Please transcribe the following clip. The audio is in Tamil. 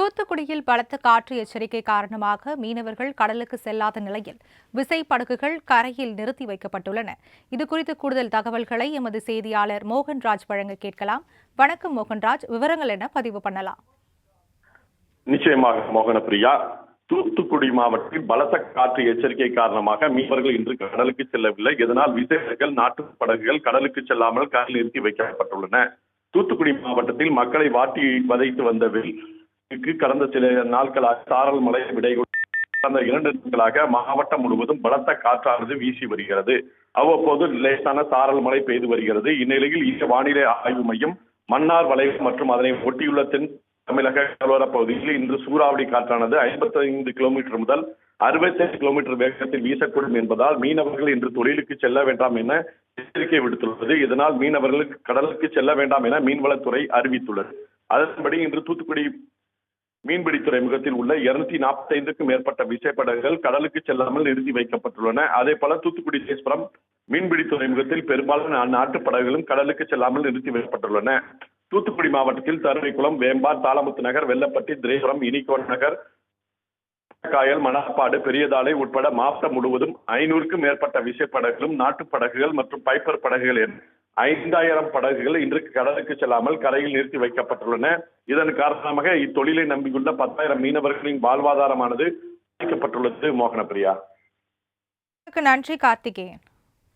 தூத்துக்குடியில் பலத்த காற்று எச்சரிக்கை காரணமாக மீனவர்கள் கடலுக்கு செல்லாத நிலையில் விசைப்படகுகள் கரையில் நிறுத்தி வைக்கப்பட்டுள்ளன. இதுகுறித்து கூடுதல் தகவல்களை எமது செய்தியாளர் மோகன்ராஜ் வழங்க கேட்கலாம். வணக்கம் மோகன்ராஜ், விவரங்கள் என்ன பதிவு பண்ணலாம்? நிச்சயமாக மோகனப்பிரியா, தூத்துக்குடி மாவட்டத்தில் பலத்த காற்று எச்சரிக்கை காரணமாக மீனவர்கள் இன்று கடலுக்கு செல்லவில்லை. இதனால் விசைப்படகுகள், நாட்டு படகுகள் கடலுக்கு செல்லாமல் கரையில் நிறுத்தி வைக்கப்பட்டுள்ளன. தூத்துக்குடி மாவட்டத்தில் மக்களை வாட்டி வதைத்து வந்த வெயிலுக்கு கடந்த சில நாட்களாக சாரல் மழை கடந்த 2 நாட்களாக மாவட்டம் முழுவதும் பலத்த காற்றானது வீசி வருகிறது. அவ்வப்போது லேசான சாரல் மழை பெய்து வருகிறது. இந்நிலையில் இந்த வானிலை ஆய்வு மையம் மன்னார் வளைவு மற்றும் அதனை ஒட்டியுள்ள தென் தமிழக கடலோர பகுதியில் இன்று சூறாவளி காற்றானது 55 கிலோமீட்டர் முதல் 65 கிலோமீட்டர் வேகத்தில் வீசக்கூடும் என்பதால் மீனவர்கள் இன்று தொழிலுக்கு செல்ல வேண்டாம் என எச்சரிக்கை விடுத்துள்ளது. இதனால் மீனவர்களுக்கு கடலுக்கு செல்ல வேண்டாம் என மீன்வளத்துறை அறிவித்துள்ளது. அதன்படி இன்று தூத்துக்குடி மீன்பிடி துறைமுகத்தில் உள்ள 245க்கும் மேற்பட்ட விசைப்படகுகள் கடலுக்கு செல்லாமல் நிறுத்தி வைக்கப்பட்டுள்ளன. அதே போல தூத்துக்குடி தேஸ்புரம் மீன்பிடி துறைமுகத்தில் பெரும்பாலான நாட்டு படகுகளும் கடலுக்கு செல்லாமல் நிறுத்தி வைக்கப்பட்டுள்ளன. தூத்துக்குடி மாவட்டத்தில் தருவைக்குளம், வேம்பார், தாளமுத்து நகர், வெள்ளப்பட்டி, திரேபுரம், இனிகோன் நகர், காயல், மணப்பாடு, பெரியதாலை உட்பட மாவட்டம் முழுவதும் 500க்கும் மேற்பட்ட விசைப்படகுகளும் நாட்டு படகுகள் மற்றும் பைப்பர் படகுகள் என 5000 படகுகள் இன்று கடலுக்கு செல்லாமல் கரையில் நிறுத்தி வைக்கப்பட்டுள்ளன. இதன் காரணமாக இத்தொழிலை நம்பியுள்ள 10,000 மீனவர்களின் வாழ்வாதாரமானது பாதிக்கப்பட்டுள்ளது. மோகனப்பிரியா, நன்றி கார்த்திகேயன்.